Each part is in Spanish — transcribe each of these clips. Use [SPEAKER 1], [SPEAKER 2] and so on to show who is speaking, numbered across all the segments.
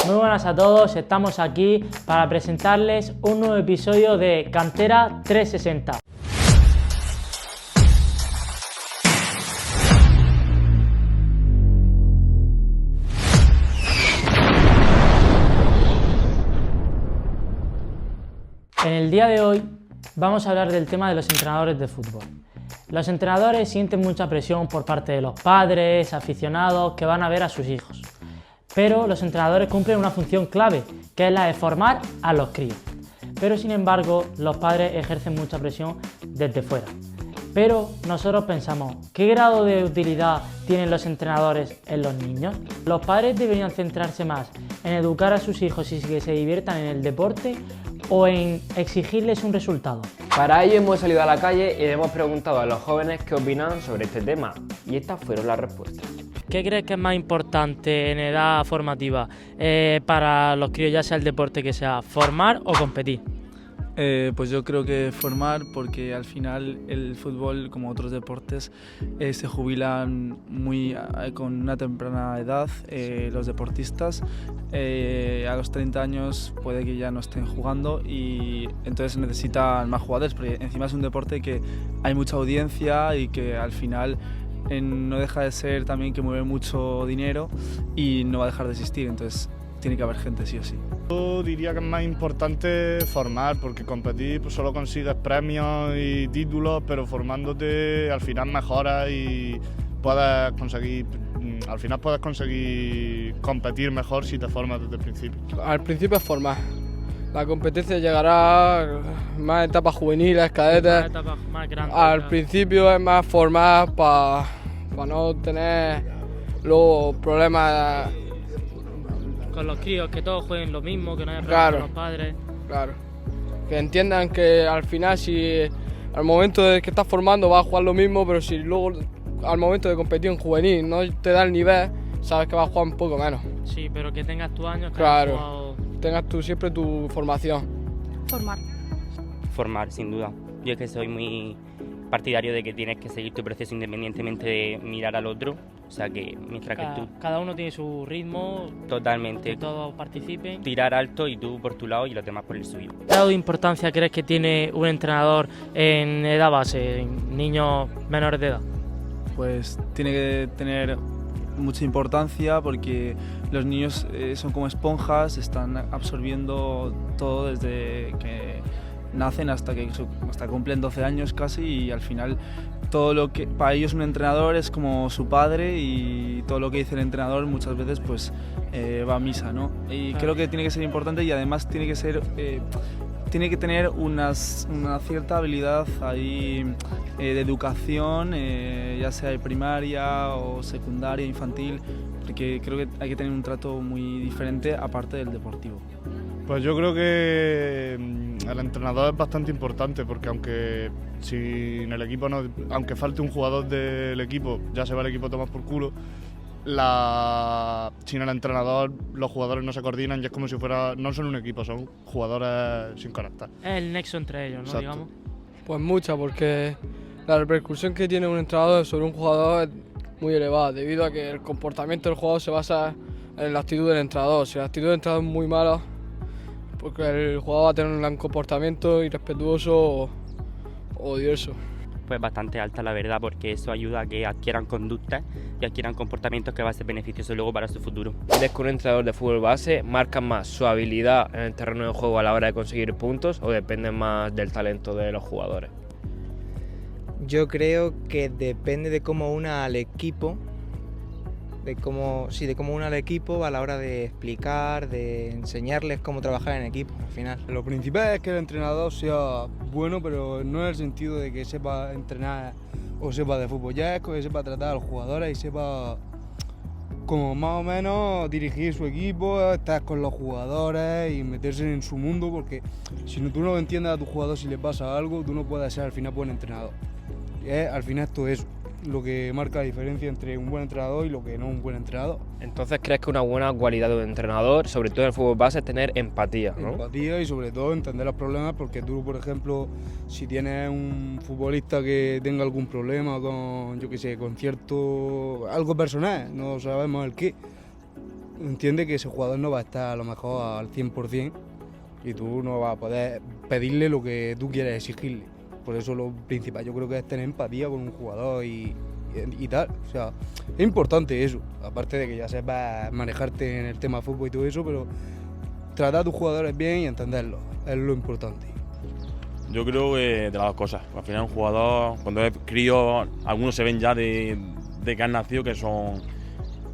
[SPEAKER 1] Muy buenas a todos, estamos aquí para presentarles un nuevo episodio de Cantera 360. En el día de hoy vamos a hablar del tema de los entrenadores de fútbol. Los entrenadores sienten mucha presión por parte de los padres, aficionados que van a ver a sus hijos. Pero los entrenadores cumplen una función clave, que es la de formar a los críos. Pero sin embargo, los padres ejercen mucha presión desde fuera. Pero nosotros pensamos, ¿qué grado de utilidad tienen los entrenadores en los niños? ¿Los padres deberían centrarse más en educar a sus hijos y que se diviertan en el deporte o en exigirles un resultado?
[SPEAKER 2] Para ello hemos salido a la calle y hemos preguntado a los jóvenes qué opinan sobre este tema, y estas fueron las respuestas.
[SPEAKER 1] ¿Qué crees que es más importante en edad formativa para los críos, ya sea el deporte que sea, formar o competir?
[SPEAKER 3] Pues yo creo que formar, porque al final el fútbol, como otros deportes, se jubilan con una temprana edad los deportistas. A los 30 años puede que ya no estén jugando y entonces necesitan más jugadores, porque encima es un deporte que hay mucha audiencia y que al final no deja de ser también que mueve mucho dinero y no va a dejar de existir, entonces tiene que haber gente sí o sí.
[SPEAKER 4] Yo diría que es más importante formar, porque competir pues solo consigues premios y títulos, pero formándote al final mejoras y al final puedes conseguir competir mejor si te formas desde el principio.
[SPEAKER 5] Al principio es formar. La competencia llegará más etapas juveniles, cadetes.
[SPEAKER 1] Etapas más grandes.
[SPEAKER 5] Al principio es más formar para no tener luego problemas.
[SPEAKER 1] Con los críos, que todos jueguen lo mismo, que no haya problemas con los padres.
[SPEAKER 5] Claro. Que entiendan que al final, si al momento de que estás formando vas a jugar lo mismo, pero si luego al momento de competir en juvenil no te da el nivel, sabes que vas a jugar un poco menos.
[SPEAKER 1] Sí, pero que tengas tus años, que
[SPEAKER 5] claro,
[SPEAKER 1] hayas jugado...
[SPEAKER 5] tengas tú siempre tu formación.
[SPEAKER 6] Formar, sin duda. Yo es que soy muy partidario de que tienes que seguir tu proceso independientemente de mirar al otro. O sea que mientras que tú...
[SPEAKER 1] Cada uno tiene su ritmo.
[SPEAKER 6] Totalmente.
[SPEAKER 1] Que todos participen.
[SPEAKER 6] Tirar alto y tú por tu lado y los demás por el suyo.
[SPEAKER 1] ¿Qué grado de importancia crees que tiene un entrenador en edad base, en niños menores de edad?
[SPEAKER 3] Pues tiene que tener mucha importancia porque los niños son como esponjas, están absorbiendo todo desde que nacen hasta que cumplen 12 años casi, y al final todo lo que para ellos un entrenador es como su padre, y todo lo que dice el entrenador muchas veces pues va a misa, ¿no? Y creo que tiene que ser importante, y además tiene que tener una cierta habilidad ahí de educación, ya sea de primaria o secundaria, infantil, porque creo que hay que tener un trato muy diferente aparte del deportivo.
[SPEAKER 4] Pues yo creo que el entrenador es bastante importante, porque aunque falte un jugador del equipo, ya se va el equipo a tomar por culo. Sin el entrenador los jugadores no se coordinan y es como si no son un equipo, son jugadores sin carácter.
[SPEAKER 1] Es el nexo entre ellos, ¿no?
[SPEAKER 4] Exacto.
[SPEAKER 1] Digamos.
[SPEAKER 5] Pues mucha, porque la repercusión que tiene un entrenador sobre un jugador es muy elevada, debido a que el comportamiento del jugador se basa en la actitud del entrenador. Si la actitud del entrenador es muy mala, porque el jugador va a tener un comportamiento irrespetuoso o odioso.
[SPEAKER 6] Pues bastante alta, la verdad, porque eso ayuda a que adquieran conductas y adquieran comportamientos que va a ser beneficioso luego para su futuro.
[SPEAKER 2] ¿Crees que un entrenador de fútbol base marca más su habilidad en el terreno de juego a la hora de conseguir puntos, o depende más del talento de los jugadores?
[SPEAKER 7] Yo creo que depende de cómo una al equipo, de cómo una al equipo a la hora de explicar, de enseñarles cómo trabajar en equipo al final.
[SPEAKER 8] Lo principal es que el entrenador sea bueno, pero no en el sentido de que sepa entrenar o sepa de fútbol, ya es que sepa tratar a los jugadores y sepa como más o menos dirigir su equipo, estar con los jugadores y meterse en su mundo, porque si tú no entiendes a tu jugador si le pasa algo, tú no puedes ser al final buen entrenador. Al final esto es lo que marca la diferencia entre un buen entrenador y lo que no es un buen entrenador.
[SPEAKER 2] Entonces, ¿crees que una buena cualidad de un entrenador, sobre todo en el fútbol base, es tener empatía, ¿no?
[SPEAKER 8] Empatía y sobre todo entender los problemas, porque tú, por ejemplo, si tienes un futbolista que tenga algún problema con, yo qué sé, con algo personal, no sabemos el qué, entiende que ese jugador no va a estar a lo mejor al 100% y tú no vas a poder pedirle lo que tú quieres exigirle. Por eso lo principal yo creo que es tener empatía con un jugador y tal. O sea, es importante eso, aparte de que ya sepas manejarte en el tema fútbol y todo eso, pero tratar a tus jugadores bien y entenderlos es lo importante.
[SPEAKER 9] Yo creo que de las dos cosas. Al final un jugador, cuando es crío, algunos se ven ya de que han nacido que son,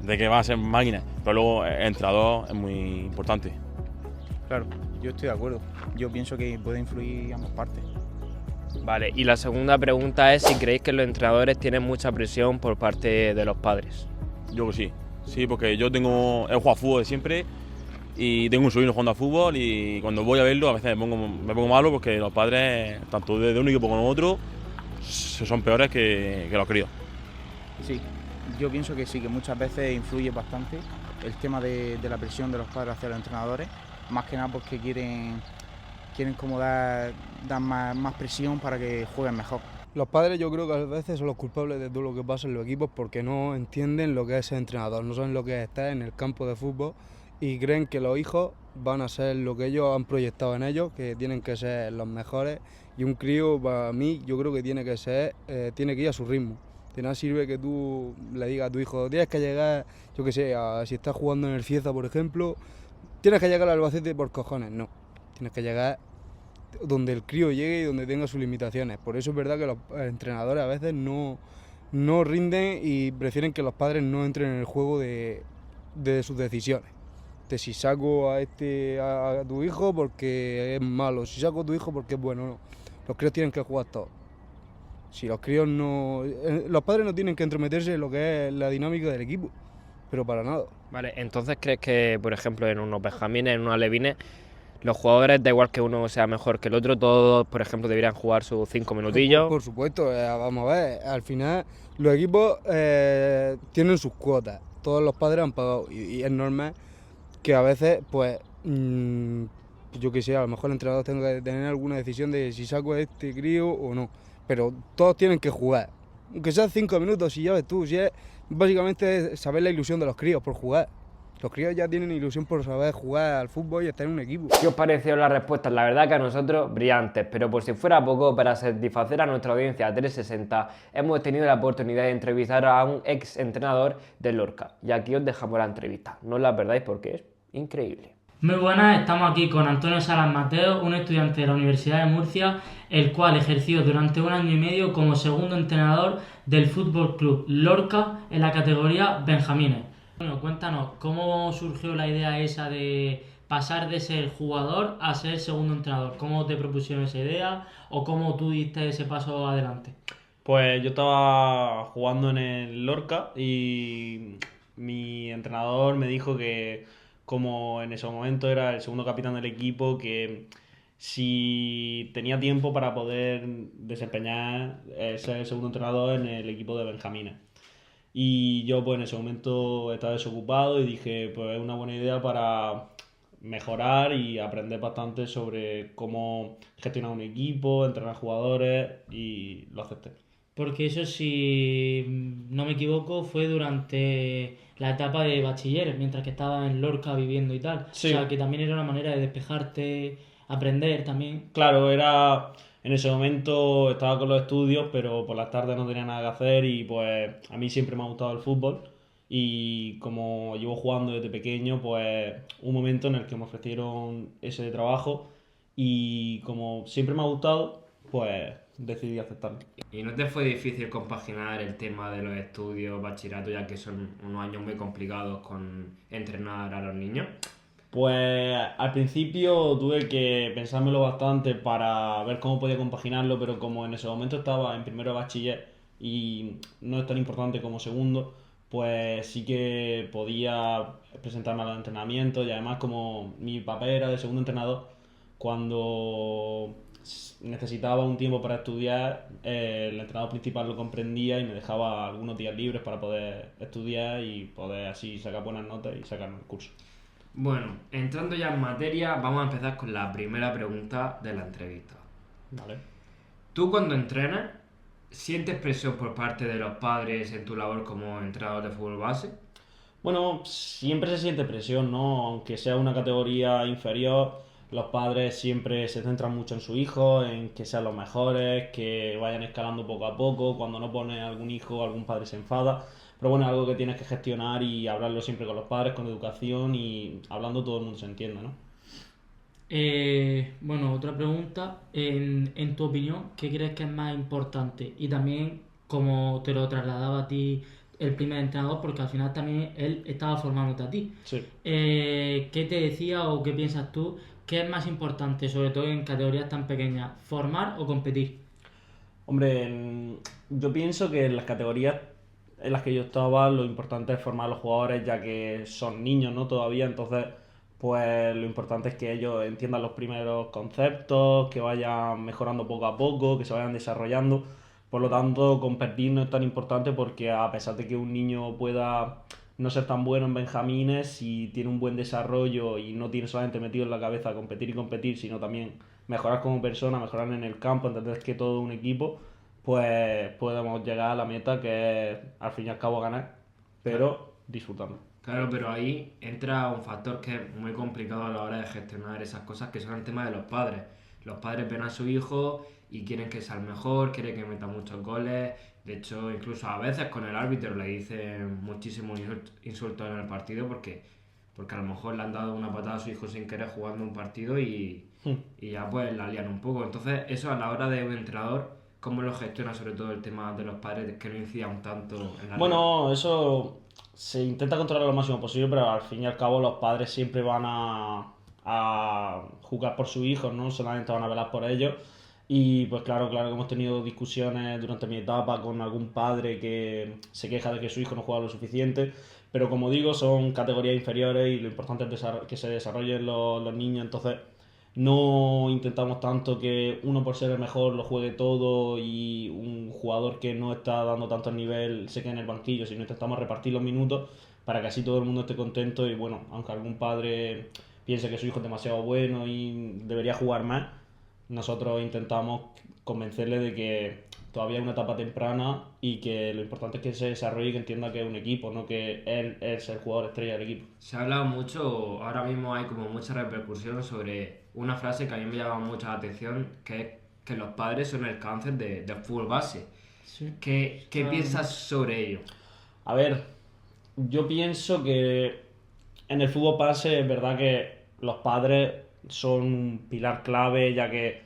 [SPEAKER 9] de que van a ser máquinas, pero luego el entrenador es muy importante.
[SPEAKER 10] Claro, yo estoy de acuerdo. Yo pienso que puede influir ambas partes.
[SPEAKER 2] Vale, y la segunda pregunta es si creéis que los entrenadores tienen mucha presión por parte de los padres.
[SPEAKER 9] Yo que sí. Sí, porque he jugado a fútbol de siempre y tengo un sobrino jugando a fútbol y cuando voy a verlo a veces me pongo malo porque los padres, tanto de un equipo como otro, son peores que los críos.
[SPEAKER 10] Sí, yo pienso que sí, que muchas veces influye bastante el tema de la presión de los padres hacia los entrenadores, más que nada porque quieren como dar más presión para que jueguen mejor.
[SPEAKER 8] Los padres yo creo que a veces son los culpables de todo lo que pasa en los equipos porque no entienden lo que es ser entrenador, no saben lo que es estar en el campo de fútbol y creen que los hijos van a ser lo que ellos han proyectado en ellos, que tienen que ser los mejores, y un crío para mí yo creo que tiene que ir a su ritmo. De nada sirve que tú le digas a tu hijo, tienes que llegar, yo qué sé, si estás jugando en el Cieza, por ejemplo, tienes que llegar al Albacete por cojones. No, tienes que llegar donde el crío llegue y donde tenga sus limitaciones. Por eso es verdad que los entrenadores a veces no rinden y prefieren que los padres no entren en el juego de sus decisiones. De si saco a tu hijo porque es malo, si saco a tu hijo porque es bueno, no. Los críos tienen que jugar todos. Si los críos no... Los padres no tienen que entrometerse en lo que es la dinámica del equipo, pero para nada.
[SPEAKER 2] Vale, entonces ¿crees que, por ejemplo, en unos benjamines, en unos alevines, los jugadores, da igual que uno sea mejor que el otro, todos, por ejemplo, deberían jugar sus 5 minutillos?
[SPEAKER 8] Por supuesto, vamos a ver, al final los equipos tienen sus cuotas, todos los padres han pagado y es normal que a veces, pues, yo qué sé, a lo mejor el entrenador tenga que tener alguna decisión de si saco a este crío o no, pero todos tienen que jugar, aunque sean 5 minutos, y ya ves tú, si es básicamente saber la ilusión de los críos por jugar. Los críos ya tienen ilusión por saber jugar al fútbol y estar en un equipo.
[SPEAKER 2] ¿Qué os parecieron las respuestas? La verdad que a nosotros brillantes, pero por si fuera poco, para satisfacer a nuestra audiencia 360, hemos tenido la oportunidad de entrevistar a un ex entrenador del Lorca. Y aquí os dejamos la entrevista. No os la perdáis porque es increíble.
[SPEAKER 1] Muy buenas, estamos aquí con Antonio Salas Mateo, un estudiante de la Universidad de Murcia, el cual ejerció durante 1 año y medio como segundo entrenador del Fútbol Club Lorca en la categoría Benjamines. Bueno, cuéntanos, ¿cómo surgió la idea esa de pasar de ser jugador a ser segundo entrenador? ¿Cómo te propusieron esa idea o cómo tú diste ese paso adelante?
[SPEAKER 11] Pues yo estaba jugando en el Lorca y mi entrenador me dijo que, como en ese momento era el segundo capitán del equipo, que si tenía tiempo para poder desempeñar ser el segundo entrenador en el equipo de benjamines. Y yo pues en ese momento estaba desocupado y dije, pues es una buena idea para mejorar y aprender bastante sobre cómo gestionar un equipo, entrenar jugadores, y lo acepté.
[SPEAKER 1] Porque eso, si no me equivoco, fue durante la etapa de bachiller, mientras que estaba en Lorca viviendo y tal.
[SPEAKER 11] Sí.
[SPEAKER 1] O sea, que también era una manera de despejarte, aprender también.
[SPEAKER 11] Claro, en ese momento estaba con los estudios, pero por las tardes no tenía nada que hacer y pues a mí siempre me ha gustado el fútbol y como llevo jugando desde pequeño, pues un momento en el que me ofrecieron ese trabajo y como siempre me ha gustado, pues decidí aceptarlo.
[SPEAKER 2] ¿Y no te fue difícil compaginar el tema de los estudios, bachillerato, ya que son unos años muy complicados con entrenar a los niños?
[SPEAKER 11] Pues al principio tuve que pensármelo bastante para ver cómo podía compaginarlo, pero como en ese momento estaba en primero de bachiller y no es tan importante como segundo, pues sí que podía presentarme a los entrenamientos y además como mi papel era de segundo entrenador, cuando necesitaba un tiempo para estudiar, el entrenador principal lo comprendía y me dejaba algunos días libres para poder estudiar y poder así sacar buenas notas y sacarme el curso.
[SPEAKER 2] Bueno, entrando ya en materia, vamos a empezar con la primera pregunta de la entrevista.
[SPEAKER 11] Vale.
[SPEAKER 2] ¿Tú cuando entrenas, sientes presión por parte de los padres en tu labor como entrenador de fútbol base?
[SPEAKER 11] Bueno, siempre se siente presión, ¿no? Aunque sea una categoría inferior, los padres siempre se centran mucho en su hijo, en que sean los mejores, que vayan escalando poco a poco. Cuando no pone algún hijo, algún padre se enfada. Pero bueno, es algo que tienes que gestionar y hablarlo siempre con los padres, con educación y hablando todo el mundo se entiende, ¿no?
[SPEAKER 1] Bueno, otra pregunta. En tu opinión, ¿qué crees que es más importante? Y también, como te lo trasladaba a ti el primer entrenador, porque al final también él estaba formándote a ti.
[SPEAKER 11] Sí.
[SPEAKER 1] ¿Qué te decía o qué piensas tú? ¿Qué es más importante, sobre todo en categorías tan pequeñas? ¿Formar o competir?
[SPEAKER 11] Hombre, yo pienso que en las categorías en las que yo estaba, lo importante es formar a los jugadores, ya que son niños, ¿no? Todavía, entonces, pues lo importante es que ellos entiendan los primeros conceptos, que vayan mejorando poco a poco, que se vayan desarrollando. Por lo tanto, competir no es tan importante porque a pesar de que un niño pueda no ser tan bueno en benjamines, si tiene un buen desarrollo y no tiene solamente metido en la cabeza competir y competir, sino también mejorar como persona, mejorar en el campo, entender que todo un equipo, pues podemos llegar a la meta que es al fin y al cabo ganar, pero disfrutando.
[SPEAKER 12] Claro, pero ahí entra un factor que es muy complicado a la hora de gestionar esas cosas, que son el tema de los padres. Los padres ven a su hijo y quieren que sea el mejor, quieren que meta muchos goles. De hecho, incluso a veces con el árbitro le dicen muchísimos insultos en el partido porque a lo mejor le han dado una patada a su hijo sin querer jugando un partido y ya pues la lían un poco. Entonces, eso a la hora de un entrenador, ¿cómo lo gestiona sobre todo el tema de los padres que no incidan tanto en la
[SPEAKER 11] Bueno, eso se intenta controlar lo máximo posible, pero al fin y al cabo los padres siempre van a jugar por sus hijos, ¿no? Solamente van a velar por ellos. Y pues claro que hemos tenido discusiones durante mi etapa con algún padre que se queja de que su hijo no juega lo suficiente, pero como digo, son categorías inferiores y lo importante es que se desarrollen los niños, entonces no intentamos tanto que uno por ser el mejor lo juegue todo y un jugador que no está dando tanto nivel se quede en el banquillo, sino intentamos repartir los minutos para que así todo el mundo esté contento y bueno, aunque algún padre piense que su hijo es demasiado bueno y debería jugar más, nosotros intentamos convencerle de que todavía es una etapa temprana y que lo importante es que se desarrolle y que entienda que es un equipo, no que él es el jugador estrella del equipo.
[SPEAKER 12] Se ha hablado mucho, ahora mismo hay como mucha repercusión sobre una frase que a mí me llama mucho la atención, que es que los padres son el cáncer del fútbol base.
[SPEAKER 1] Sí.
[SPEAKER 12] ¿Qué piensas sobre ello?
[SPEAKER 11] A ver, yo pienso que en el fútbol base es verdad que los padres son un pilar clave, ya que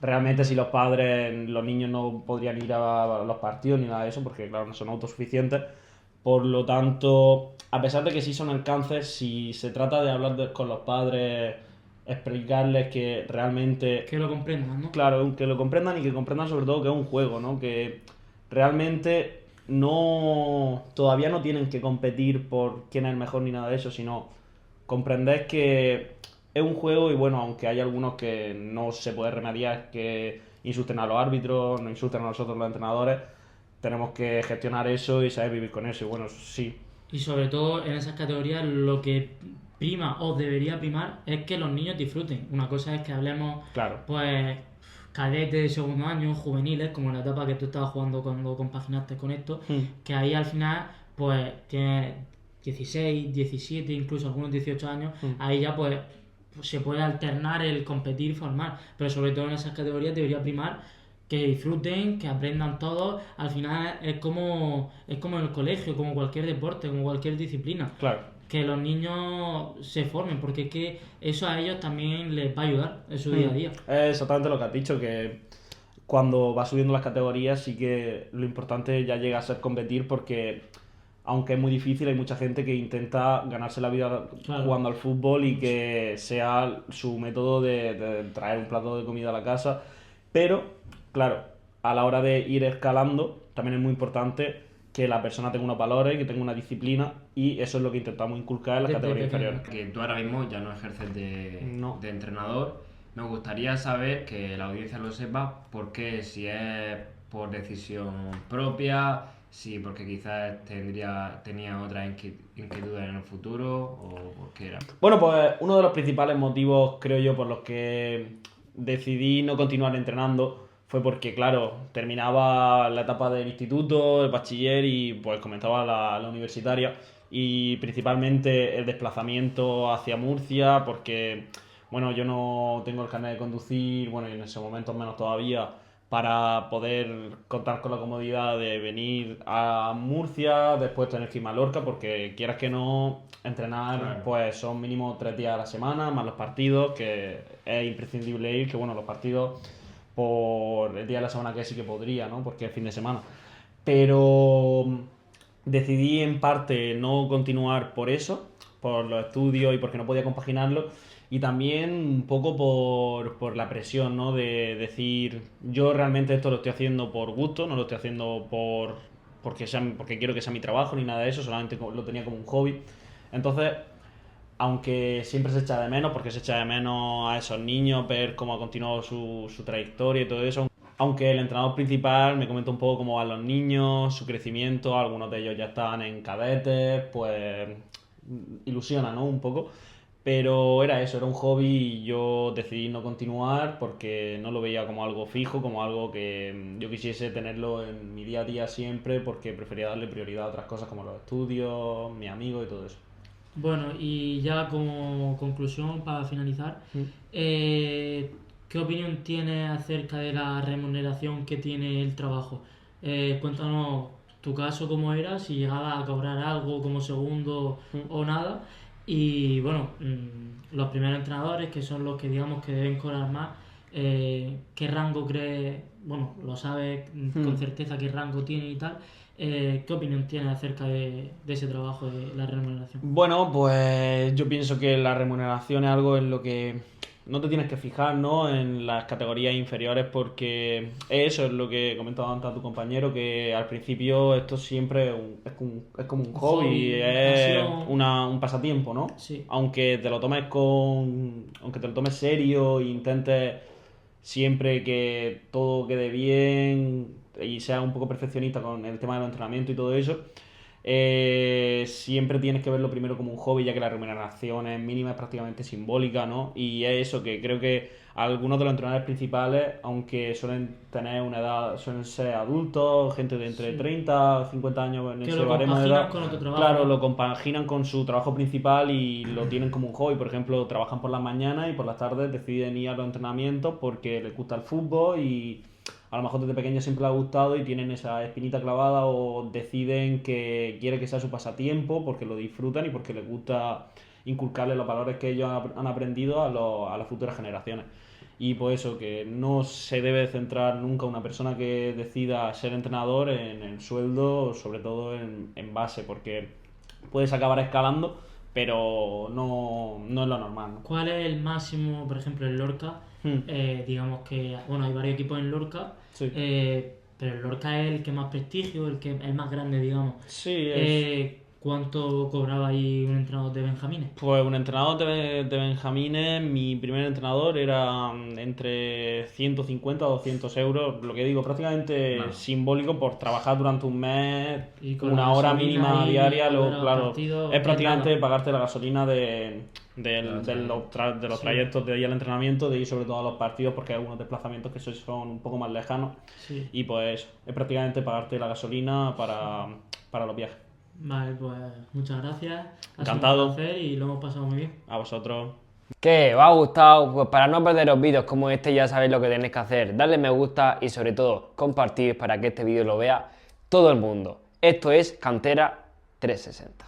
[SPEAKER 11] realmente si los padres, los niños no podrían ir a los partidos ni nada de eso, porque claro, no son autosuficientes. Por lo tanto, a pesar de que sí son el cáncer, si se trata de hablar con los padres, explicarles que realmente...
[SPEAKER 1] Que lo comprendan, ¿no?
[SPEAKER 11] Claro, que lo comprendan y que comprendan sobre todo que es un juego, ¿no? Que realmente todavía no tienen que competir por quién es el mejor ni nada de eso, sino comprender que es un juego y bueno, aunque hay algunos que no se puede remediar, que insulten a los árbitros, no insulten a nosotros los entrenadores, tenemos que gestionar eso y saber vivir con eso y bueno, sí.
[SPEAKER 1] Y sobre todo en esas categorías lo que prima o debería primar es que los niños disfruten. Una cosa es que hablemos,
[SPEAKER 11] claro,
[SPEAKER 1] pues, cadetes de segundo año, juveniles, como en la etapa que tú estabas jugando cuando compaginaste con esto, que ahí al final, pues, tienes 16, 17, incluso algunos 18 años, ahí ya pues se puede alternar el competir y formar, pero sobre todo en esas categorías debería primar que disfruten, que aprendan todos. Al final es como en el colegio, como cualquier deporte, como cualquier disciplina.
[SPEAKER 11] Claro.
[SPEAKER 1] Que los niños se formen, porque es que eso a ellos también les va a ayudar en su día a día.
[SPEAKER 11] Es exactamente lo que has dicho, que cuando vas subiendo las categorías sí que lo importante ya llega a ser competir, porque aunque es muy difícil, hay mucha gente que intenta ganarse la vida jugando al fútbol y que sea su método de traer un plato de comida a la casa. Pero, claro, a la hora de ir escalando, también es muy importante que la persona tenga unos valores, que tenga una disciplina, y eso es lo que intentamos inculcar en las categorías inferiores.
[SPEAKER 12] Que tú ahora mismo ya no ejerces de entrenador. Me gustaría saber, que la audiencia lo sepa, por qué, si es por decisión propia, si porque quizás tenía otras inquietudes en el futuro, o por qué era.
[SPEAKER 11] Bueno, pues uno de los principales motivos, creo yo, por los que decidí no continuar entrenando fue porque, claro, terminaba la etapa del instituto, el bachiller y pues comenzaba la universitaria. y principalmente el desplazamiento hacia Murcia, porque bueno, yo no tengo el carnet de conducir, bueno, y en ese momento menos todavía, para poder contar con la comodidad de venir a Murcia, después tener que irme a Lorca, porque quieras que no, entrenar,
[SPEAKER 12] Claro.
[SPEAKER 11] pues son mínimo 3 días a la semana, más los partidos, que es imprescindible ir, que bueno, los partidos por el día de la semana que sí que podría, ¿no? Porque es fin de semana. Pero decidí en parte no continuar por eso, por los estudios y porque no podía compaginarlo. Y también un poco por la presión, ¿no? De decir, yo realmente esto lo estoy haciendo por gusto, no lo estoy haciendo porque quiero que sea mi trabajo ni nada de eso, solamente lo tenía como un hobby. Entonces, aunque siempre se echa de menos, porque se echa de menos a esos niños, ver cómo ha continuado su trayectoria y todo eso, aunque el entrenador principal me comenta un poco cómo van los niños, su crecimiento, algunos de ellos ya están en cadetes, pues ilusiona, ¿no? Un poco. Pero era eso, era un hobby y yo decidí no continuar porque no lo veía como algo fijo, como algo que yo quisiese tenerlo en mi día a día siempre, porque prefería darle prioridad a otras cosas como los estudios, mis amigos y todo eso.
[SPEAKER 1] Bueno, y ya como conclusión, para finalizar, ¿qué opinión tienes acerca de la remuneración que tiene el trabajo? Cuéntanos tu caso, cómo era, si llegabas a cobrar algo como segundo o nada. Y bueno, los primeros entrenadores, que son los que digamos que deben cobrar más, ¿qué rango crees? Bueno, lo sabes con certeza qué rango tiene y tal. ¿Qué opinión tienes acerca de ese trabajo, de la remuneración?
[SPEAKER 11] Bueno, pues yo pienso que la remuneración es algo en lo que no te tienes que fijar, ¿no? En las categorías inferiores, porque eso es lo que comentaba antes a tu compañero, que al principio esto siempre es como un hobby, es un pasatiempo, ¿no?
[SPEAKER 1] Sí.
[SPEAKER 11] Aunque te lo tomes serio e intentes siempre que todo quede bien y seas un poco perfeccionista con el tema del entrenamiento y todo eso, siempre tienes que verlo primero como un hobby, ya que la remuneración es mínima, es prácticamente simbólica, ¿no? Y es eso, que creo que algunos de los entrenadores principales, aunque suelen tener una edad, suelen ser adultos, gente de entre 30 y 50 años en
[SPEAKER 1] Que
[SPEAKER 11] ese
[SPEAKER 1] lo
[SPEAKER 11] baremo de edad,
[SPEAKER 1] compaginan con otro trabajo.
[SPEAKER 11] claro, lo compaginan con su trabajo principal y lo tienen como un hobby. Por ejemplo, trabajan por las mañanas y por las tardes deciden ir a los entrenamientos porque les gusta el fútbol y a lo mejor desde pequeños siempre les ha gustado y tienen esa espinita clavada, o deciden que quiere que sea su pasatiempo porque lo disfrutan y porque les gusta inculcarles los valores que ellos han aprendido a las futuras generaciones. Y pues eso, que no se debe centrar nunca una persona que decida ser entrenador en el sueldo, sobre todo en base, porque puedes acabar escalando, pero no es lo normal, ¿no?
[SPEAKER 1] ¿Cuál es el máximo, por ejemplo, en Lorca? Digamos que, bueno, hay varios equipos en Lorca,
[SPEAKER 11] Sí.
[SPEAKER 1] pero el Lorca es el que más prestigio, el más grande, digamos.
[SPEAKER 11] Sí,
[SPEAKER 1] ¿Cuánto cobraba ahí un entrenador de benjamines?
[SPEAKER 11] Pues un entrenador de benjamines, mi primer entrenador era entre 150 o 200 euros, lo que digo, prácticamente simbólico por trabajar durante un mes,
[SPEAKER 1] Y con
[SPEAKER 11] una
[SPEAKER 1] la
[SPEAKER 11] hora
[SPEAKER 1] gasolina
[SPEAKER 11] mínima
[SPEAKER 1] ahí,
[SPEAKER 11] diaria,
[SPEAKER 1] volver a los
[SPEAKER 11] claro,
[SPEAKER 1] partidos,
[SPEAKER 11] es prácticamente
[SPEAKER 1] nada.
[SPEAKER 11] pagarte la gasolina de los
[SPEAKER 1] Sí.
[SPEAKER 11] trayectos de ir al entrenamiento, de ir sobre todo a los partidos, porque hay algunos desplazamientos que son un poco más lejanos,
[SPEAKER 1] Sí.
[SPEAKER 11] y pues es prácticamente pagarte la gasolina para los viajes.
[SPEAKER 1] Vale, pues muchas gracias. Ha sido
[SPEAKER 11] Encantado.
[SPEAKER 1] un placer y lo hemos pasado muy bien.
[SPEAKER 11] A vosotros.
[SPEAKER 2] ¿Qué? ¿Os ha gustado? Pues para no perderos vídeos como este ya sabéis lo que tenéis que hacer. Darle me gusta y sobre todo compartir para que este vídeo lo vea todo el mundo. Esto es Cantera 360.